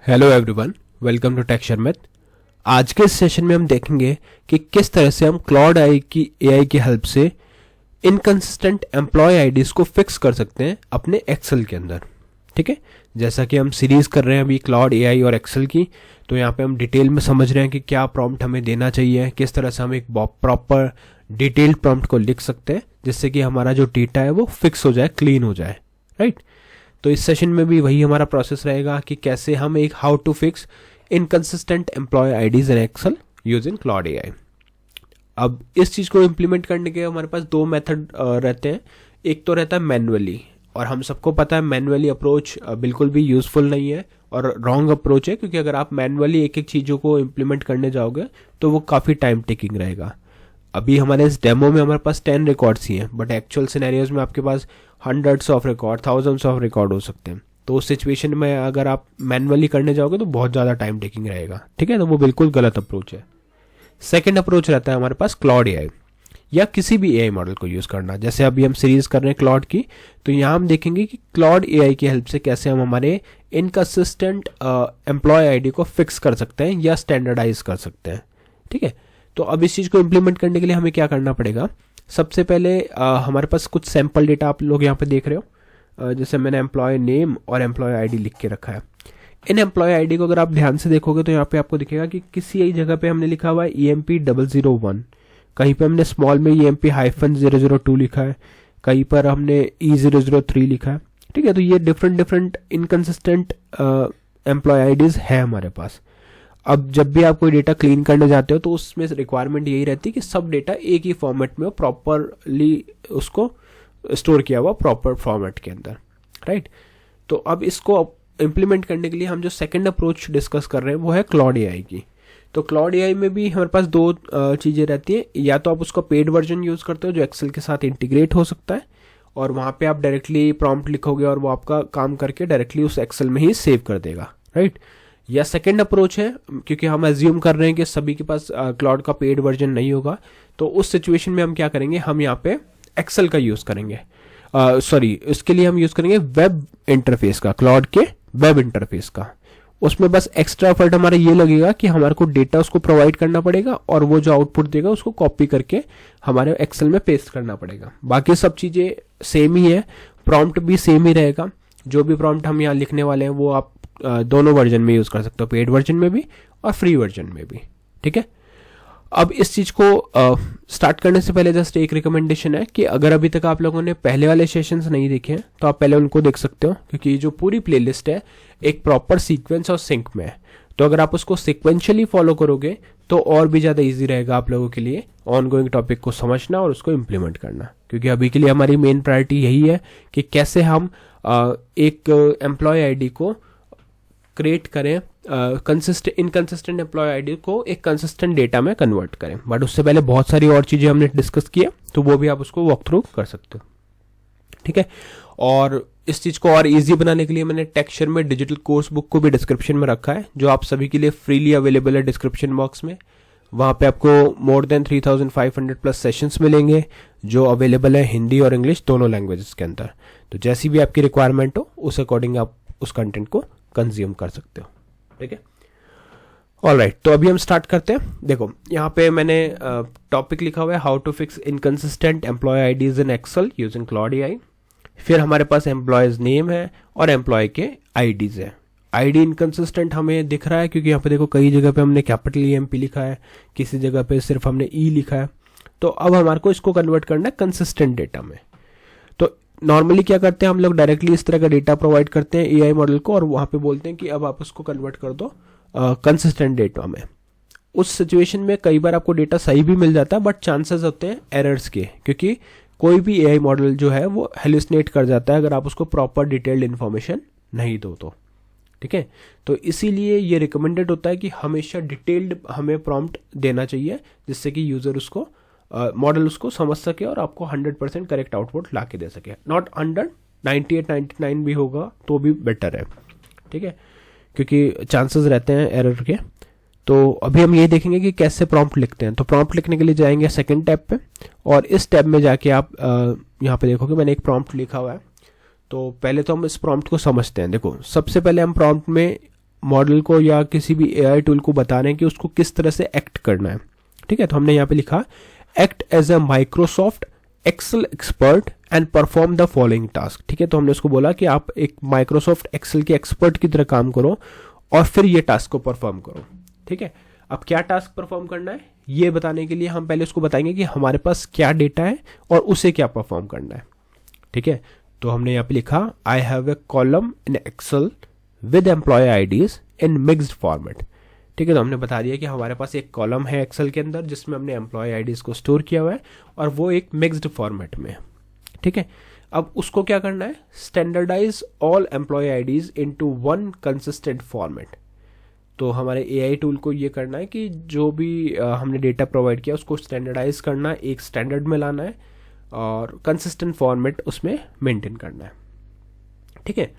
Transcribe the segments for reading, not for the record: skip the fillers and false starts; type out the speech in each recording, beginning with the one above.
Hello everyone, welcome to tech Sharmit. आज के इस सेशन में हम देखेंगे कि किस तरह से हम क्लाउड एआई की हेल्प से इनकंसिस्टेंट एम्प्लॉय आईडीज को फिक्स कर सकते हैं अपने एक्सेल के अंदर। ठीक है, जैसा कि हम सीरीज कर रहे हैं अभी क्लाउड एआई और एक्सेल की, तो यहाँ पे हम डिटेल में समझ रहे हैं कि क्या प्रॉम्प्ट हमें देना चाहिए, किस तरह से हम एक प्रॉपर डिटेल्ड प्रॉम्प्ट को लिख सकते हैं जिससे कि हमारा जो डेटा है वो फिक्स हो जाए, क्लीन हो जाए। राइट, तो इस सेशन में भी वही हमारा प्रोसेस रहेगा कि कैसे हम एक how to fix inconsistent employ IDs in Excel using Claude AI. अब इस चीज़ को इम्प्लीमेंट करने के हमारे पास दो मेथड रहते हैं। एक तो रहता है मैनुअली, और हम सबको पता है मैनुअली अप्रोच बिल्कुल भी यूज़फुल नहीं है और रॉन्ग अप्रोच है, क्योंकि अगर आप मैनुअली एक एक चीज़ों को इम्प्लीमेंट करने जाओगे तो वो काफ़ी टाइम टेकिंग रहेगा। अभी हमारे इस डेमो में हमारे पास 10 रिकॉर्ड्स ही हैं, बट एक्चुअल सिनेरियोज में आपके पास hundreds of record, thousands of record हो सकते हैं। तो उस सिचुएशन में अगर आप मैनुअली करने जाओगे तो बहुत ज़्यादा टाइम टेकिंग रहेगा। ठीक है, तो वो बिल्कुल गलत अप्रोच है। सेकेंड अप्रोच रहता है हमारे पास क्लाउड एआई या किसी भी एआई मॉडल को यूज़ करना। जैसे अभी हम सीरीज कर रहे हैं क्लाउड की, तो यहाँ हम देखेंगे कि क्लाउड एआई की हेल्प से कैसे हम हमारे इनकंसिस्टेंट एम्प्लॉय आईडी को फिक्स कर सकते हैं या स्टैंडर्डाइज कर सकते हैं। ठीक है, तो अब इस चीज़ को इम्प्लीमेंट करने के लिए हमें क्या करना पड़ेगा। सबसे पहले हमारे पास कुछ सैम्पल डेटा आप लोग यहाँ पे देख रहे हो, जैसे मैंने एम्प्लॉय नेम और एम्प्लॉय आईडी लिख के रखा है। इन एम्प्लॉय आईडी को अगर आप ध्यान से देखोगे तो यहाँ पे आपको दिखेगा कि किसी एक जगह पे हमने लिखा हुआ है EMP001, कहीं पे हमने स्मॉल में EMP-002 लिखा है, कहीं पर हमने E003 लिखा है। ठीक है, तो ये डिफरेंट इनकंसिस्टेंट एम्प्लॉय आईडीज है हमारे पास। अब जब भी आप कोई डेटा क्लीन करने जाते हो तो उसमें रिक्वायरमेंट यही रहती है कि सब डेटा एक ही फॉर्मेट में हो, प्रॉपरली उसको स्टोर किया हुआ प्रॉपर फॉर्मेट के अंदर। राइट, तो अब इसको इम्प्लीमेंट करने के लिए हम जो सेकंड अप्रोच डिस्कस कर रहे हैं वो है क्लाउड एआई की। तो क्लाउड एआई में भी हमारे पास दो चीज़ें रहती है। या तो आप उसका पेड वर्जन यूज़ करते हो जो एक्सेल के साथ इंटीग्रेट हो सकता है, और वहाँ पे आप डायरेक्टली प्रॉम्प्ट लिखोगे और वो आपका काम करके डायरेक्टली उस एक्सेल में ही सेव कर देगा। राइट, या सेकेंड अप्रोच है, क्योंकि हम एज्यूम कर रहे हैं कि सभी के पास क्लाउड का पेड वर्जन नहीं होगा, तो उस सिचुएशन में हम क्या करेंगे, हम यहाँ पे एक्सेल का यूज़ करेंगे। इसके लिए हम यूज़ करेंगे वेब इंटरफेस का, क्लाउड के वेब इंटरफेस का। उसमें बस एक्स्ट्रा एफर्ट हमारा ये लगेगा कि हमारे को डेटा उसको प्रोवाइड करना पड़ेगा और वो जो आउटपुट देगा उसको कॉपी करके हमारे एक्सेल में पेस्ट करना पड़ेगा। बाकी सब चीज़ें सेम ही है, प्रॉम्प्ट भी सेम ही रहेगा। जो भी प्रॉम्प्ट हम यहाँ लिखने वाले हैं वो आप दोनों वर्जन में यूज़ कर सकते हो, पेड वर्जन में भी और फ्री वर्जन में भी। ठीक है, अब इस चीज़ को स्टार्ट करने से पहले जस्ट एक रिकमेंडेशन है कि अगर अभी तक आप लोगों ने पहले वाले सेशंस नहीं देखे हैं तो आप पहले उनको देख सकते हो, क्योंकि जो पूरी प्लेलिस्ट है एक प्रॉपर सीक्वेंस और सिंक में है। तो अगर आप उसको सिक्वेंशियली फॉलो करोगे तो और भी ज़्यादा ईजी रहेगा आप लोगों के लिए ऑनगोइंग टॉपिक को समझना और उसको इम्प्लीमेंट करना। क्योंकि अभी के लिए हमारी मेन प्रायोरिटी यही है कि कैसे हम एक एम्प्लॉय आईडी को क्रिएट करें, इनकंसिस्टेंट एम्प्लॉय आईडी को एक कंसिस्टेंट डेटा में कन्वर्ट करें। बट उससे पहले बहुत सारी और चीज़ें हमने डिस्कस की है, तो वो भी आप उसको वॉक थ्रू कर सकते हो। ठीक है, और इस चीज़ को और इजी बनाने के लिए मैंने टेक्सचर में डिजिटल कोर्स बुक को भी डिस्क्रिप्शन में रखा है, जो आप सभी के लिए फ्रीली अवेलेबल है डिस्क्रिप्शन बॉक्स में। वहाँ पे आपको मोर देन 3500 प्लस सेशंस मिलेंगे जो अवेलेबल है हिंदी और इंग्लिश दोनों लैंग्वेजेस के अंदर। तो जैसी भी आपकी रिक्वायरमेंट हो उस अकॉर्डिंग आप उस कंटेंट को कंज्यूम कर सकते हो। ठीक है, ऑलराइट, तो अभी हम स्टार्ट करते हैं। देखो यहाँ पे मैंने टॉपिक लिखा हुआ है how to fix inconsistent employ IDs in Excel using Claude AI. फिर हमारे पास एम्प्लॉयज नेम है और एम्प्लॉय के आईडीज है। आईडी इनकंसिस्टेंट हमें दिख रहा है क्योंकि यहाँ पे देखो कई जगह पे हमने कैपिटल EMP लिखा है, किसी जगह पे सिर्फ हमने E लिखा है। तो अब हमारे को इसको कन्वर्ट करना है कंसिस्टेंट डेटा में। तो नॉर्मली क्या करते हैं हम लोग, डायरेक्टली इस तरह का डेटा प्रोवाइड करते हैं एआई मॉडल को और वहाँ पे बोलते हैं कि अब आप उसको कन्वर्ट कर दो कंसिस्टेंट डेटा में। उस सिचुएशन में कई बार आपको डेटा सही भी मिल जाता है, बट चांसेस होते हैं एरर्स के, क्योंकि कोई भी एआई मॉडल जो है वो हेलुसिनेट कर जाता है अगर आप उसको प्रॉपर डिटेल्ड इन्फॉर्मेशन नहीं दो तो। ठीक है, तो इसीलिए ये रिकमेंडेड होता है कि हमेशा डिटेल्ड हमें प्रॉम्प्ट देना चाहिए, जिससे कि यूज़र उसको मॉडल उसको समझ सके और आपको 100% करेक्ट आउटपुट ला के दे सके। नॉट 100, 98-99 भी होगा तो भी बेटर है। ठीक है, क्योंकि चांसेस रहते हैं एरर के। तो अभी हम ये देखेंगे कि कैसे प्रॉम्प्ट लिखते हैं। तो प्रॉम्प्ट लिखने के लिए जाएंगे सेकंड टैब पे, और इस टैब में जाके आप यहाँ पे देखोगे मैंने एक प्रॉम्प्ट लिखा हुआ है। तो पहले तो हम इस प्रॉम्प्ट को समझते हैं। देखो सबसे पहले हम प्रॉम्प्ट में मॉडल को या किसी भी एआई टूल को बता रहे हैं कि उसको किस तरह से एक्ट करना है। ठीक है, तो हमने यहाँ पे लिखा act as a Microsoft Excel expert and perform the following task. ठीक है, तो हमने उसको बोला कि आप एक माइक्रोसॉफ्ट एक्सेल के एक्सपर्ट की तरह काम करो और फिर ये टास्क को परफॉर्म करो। ठीक है, अब क्या टास्क परफॉर्म करना है ये बताने के लिए हम पहले उसको बताएंगे कि हमारे पास क्या डेटा है और उसे क्या परफॉर्म करना है। ठीक है, तो हमने यहाँ पे लिखा I have a column in Excel with employ IDs in mixed format. ठीक है, तो हमने बता दिया कि हमारे पास एक कॉलम है एक्सेल के अंदर जिसमें हमने एम्प्लॉय आईडीज को स्टोर किया हुआ है और वो एक मिक्स्ड फॉर्मेट में है। ठीक है, अब उसको क्या करना है, standardise all employ IDs into one consistent format. तो हमारे एआई टूल को ये करना है कि जो भी हमने डेटा प्रोवाइड किया उसको स्टैंडर्डाइज करना है, एक स्टैंडर्ड में लाना है और कंसिस्टेंट फॉर्मेट उसमें मेंटेन करना है। ठीक है,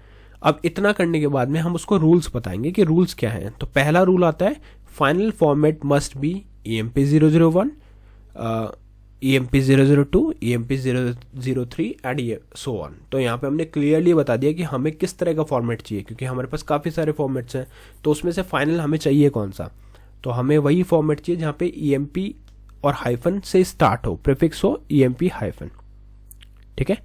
अब इतना करने के बाद में हम उसको रूल्स बताएंगे कि रूल्स क्या हैं। तो पहला रूल आता है final format must be EMP001, EMP002, EMP003 and ये सो ऑन। तो यहाँ पे हमने क्लियरली बता दिया कि हमें किस तरह का फॉर्मेट चाहिए, क्योंकि हमारे पास काफ़ी सारे फॉर्मेट्स हैं तो उसमें से फाइनल हमें चाहिए कौन सा। तो हमें वही फॉर्मेट चाहिए जहाँ पे EMP और हाइफन से स्टार्ट हो, प्रीफिक्स हो EMP हाइफन। ठीक है,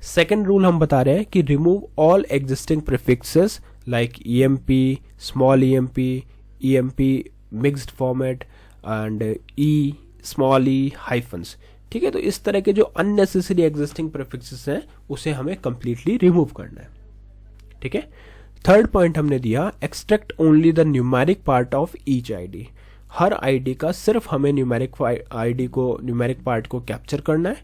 सेकेंड रूल हम बता रहे हैं कि remove all existing prefixes like EMP, small EMP mixed format and small E hyphens. ठीक है, तो इस तरह के जो अननेसेसरी एग्जिस्टिंग प्रीफिक्सेस हैं उसे हमें कंप्लीटली रिमूव करना है। ठीक है, थर्ड पॉइंट हमने दिया extract only the numeric part of each ID. हर आईडी का सिर्फ हमें न्यूमेरिक पार्ट को कैप्चर करना है।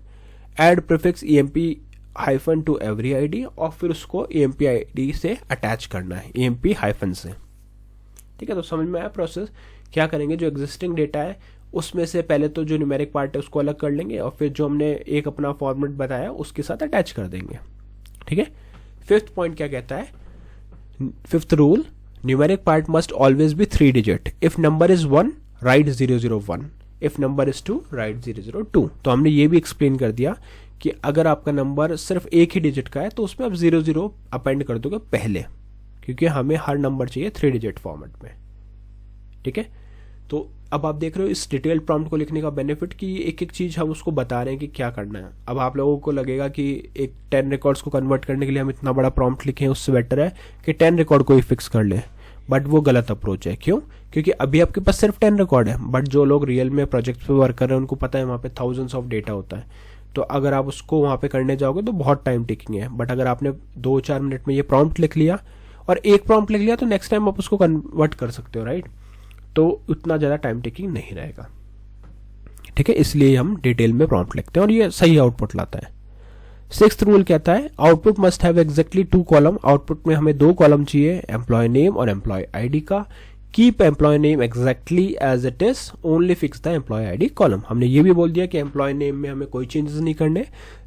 Add prefix EMP hyphen to every ID और फिर उसको EMP आईडी से अटैच करना है EMP हाइफन से। ठीक है, तो समझ में आया प्रोसेस। क्या करेंगे, जो एग्जिस्टिंग डेटा है उसमें से पहले तो जो न्यूमेरिक पार्ट है उसको अलग कर लेंगे और फिर जो हमने एक अपना फॉर्मेट बताया उसके साथ अटैच कर देंगे। ठीक है, फिफ्थ पॉइंट क्या कहता है, fifth rule numeric part must always be 3 digit. If number is 1 right 001, if number is 2 right 002। तो हमने ये भी एक्सप्लेन कर दिया कि अगर आपका नंबर सिर्फ एक ही डिजिट का है तो उसमें आप 00 अपेंड कर दोगे पहले, क्योंकि हमें हर नंबर चाहिए 3 डिजिट फॉर्मेट में। ठीक है, तो अब आप देख रहे हो इस डिटेल प्रॉम्प्ट को लिखने का बेनिफिट कि एक एक चीज़ हम उसको बता रहे हैं कि क्या करना है। अब आप लोगों को लगेगा कि एक 10 रिकॉर्ड्स को कन्वर्ट करने के लिए हम इतना बड़ा प्रॉम्प्ट लिखें, उससे बेटर है कि 10 रिकॉर्ड को ही फिक्स कर लें। बट वो गलत अप्रोच है। क्यों? क्योंकि अभी आपके पास सिर्फ 10 रिकॉर्ड है, बट जो लोग रियल में प्रोजेक्ट पे वर्क कर रहे हैं उनको पता है वहाँ पे थाउजेंड्स ऑफ डेटा होता है। तो अगर आप उसको वहाँ पे करने जाओगे तो बहुत टाइम टेकिंग है। बट अगर आपने 2-4 मिनट में ये प्रॉम्प्ट लिख लिया और एक प्रॉम्प्ट लिख लिया तो नेक्स्ट टाइम आप उसको कन्वर्ट कर सकते हो, राइट? तो उतना ज़्यादा टाइम टेकिंग नहीं रहेगा। ठीक है, इसलिए हम डिटेल में प्रॉम्प्ट लिखते हैं और ये सही आउटपुट लाता है। 6th रूल कहता है output must have exactly 2 column. Output में हमें 2 कॉलम चाहिए, एम्प्लॉय नेम और एम्प्लॉय आईडी का। Keep employ name exactly as it is, only fix the employ ID column. हमने ये भी बोल दिया कि एम्प्लॉय नेम में हमें कोई चेंजेस नहीं करने,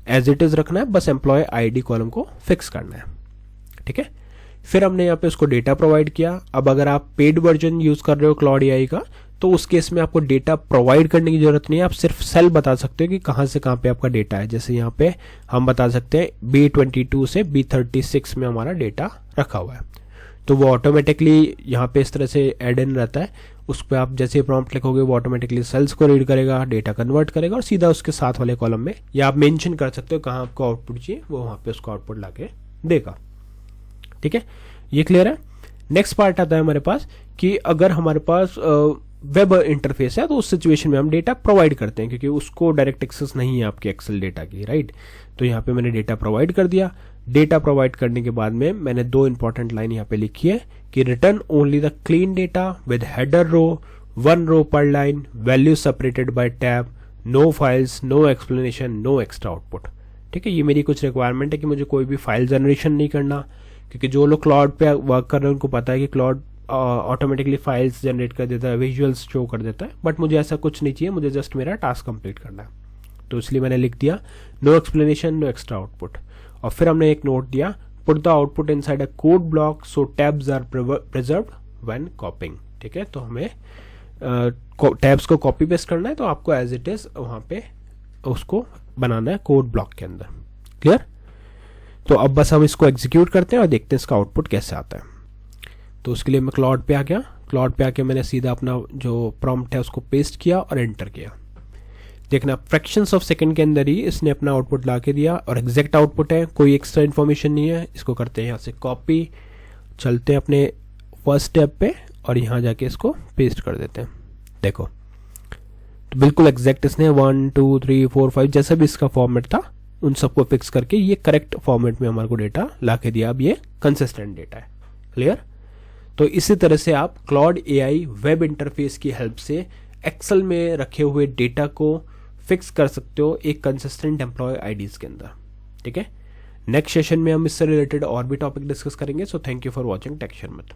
एज इट इज रखना है, बस एम्प्लॉय आईडी कॉलम को फिक्स करना है। ठीक है, फिर हमने यहाँ पे उसको डेटा प्रोवाइड किया। अब अगर आप पेड वर्जन यूज कर रहे हो क्लाउड एआई का तो उस केस में आपको डेटा प्रोवाइड करने की जरूरत नहीं है, आप सिर्फ सेल बता सकते हो कि कहाँ से कहाँ पे आपका डेटा है। जैसे यहाँ पे हम बता सकते हैं B22 से B36 में हमारा डेटा रखा हुआ है, तो वो ऑटोमेटिकली यहाँ पे इस तरह से एड इन रहता है। उस पर आप जैसे प्रॉम्प्ट लिखोगे वो ऑटोमेटिकली सेल्स को रीड करेगा, डेटा कन्वर्ट करेगा और सीधा उसके साथ वाले कॉलम में, या आप मेंशन कर सकते हो कहाँ आपको आउटपुट चाहिए, वो वहाँ पे उसको आउटपुट ला के देगा। ठीक है, ये क्लियर है। नेक्स्ट पार्ट आता है हमारे पास कि अगर हमारे पास वेब इंटरफेस है तो उस सिचुएशन में हम डेटा प्रोवाइड करते हैं, क्योंकि उसको डायरेक्ट एक्सेस नहीं है आपके एक्सेल डेटा की, राइट? तो यहाँ पे मैंने डेटा प्रोवाइड कर दिया। डेटा प्रोवाइड करने के बाद में मैंने 2 इंपॉर्टेंट लाइन यहाँ पे लिखी है कि return only the clean data with header row, 1 row पर line, value separated by tab, no files, no explanation, no extra output. ठीक है, ये मेरी कुछ रिक्वायरमेंट है कि मुझे कोई भी फाइल जनरेशन नहीं करना, क्योंकि जो लोग क्लाउड पे वर्क कर रहे हैं उनको पता है कि क्लाउड ऑटोमेटिकली फाइल्स जनरेट कर देता है, विजुअल्स शो कर देता है। बट मुझे ऐसा कुछ नहीं चाहिए, मुझे जस्ट मेरा टास्क कंप्लीट करना है। तो इसलिए मैंने लिख दिया no explanation, no extra output. और फिर हमने एक नोट दिया put the output inside a code block so tabs are preserved when copying. ठीक है, तो हमें टैब्स को कॉपी पेस्ट करना है, तो आपको एज इट इज वहाँ पे उसको बनाना है कोड ब्लॉक के अंदर। क्लियर? तो अब बस हम इसको एग्जीक्यूट करते हैं और देखते हैं इसका आउटपुट कैसे आता है। तो उसके लिए मैं क्लॉड पे आ गया, क्लॉड पे आके मैंने सीधा अपना जो प्रॉम्प्ट है उसको पेस्ट किया और एंटर किया। देखना फ्रैक्शंस ऑफ सेकंड के अंदर ही इसने अपना आउटपुट ला के दिया और एग्जैक्ट आउटपुट है, कोई एक्स्ट्रा इन्फॉर्मेशन नहीं है। इसको करते हैं यहाँ से कॉपी, चलते हैं अपने फर्स्ट स्टेप पे और यहाँ जाके इसको पेस्ट कर देते हैं। देखो तो बिल्कुल एग्जैक्ट इसने 1 2 3 4 5 जैसा भी इसका फॉर्मेट था उन सबको फिक्स करके ये करेक्ट फॉर्मेट में हमारे को डेटा ला के दिया। अब ये कंसिस्टेंट डेटा है। क्लियर? तो इसी तरह से आप क्लॉड एआई वेब इंटरफेस की हेल्प से एक्सेल में रखे हुए डेटा को फिक्स कर सकते हो एक कंसिस्टेंट एम्प्लॉय आईडीज के अंदर। ठीक है, नेक्स्ट सेशन में हम इससे रिलेटेड और भी टॉपिक डिस्कस करेंगे। So thank you for watching tech शर्मत।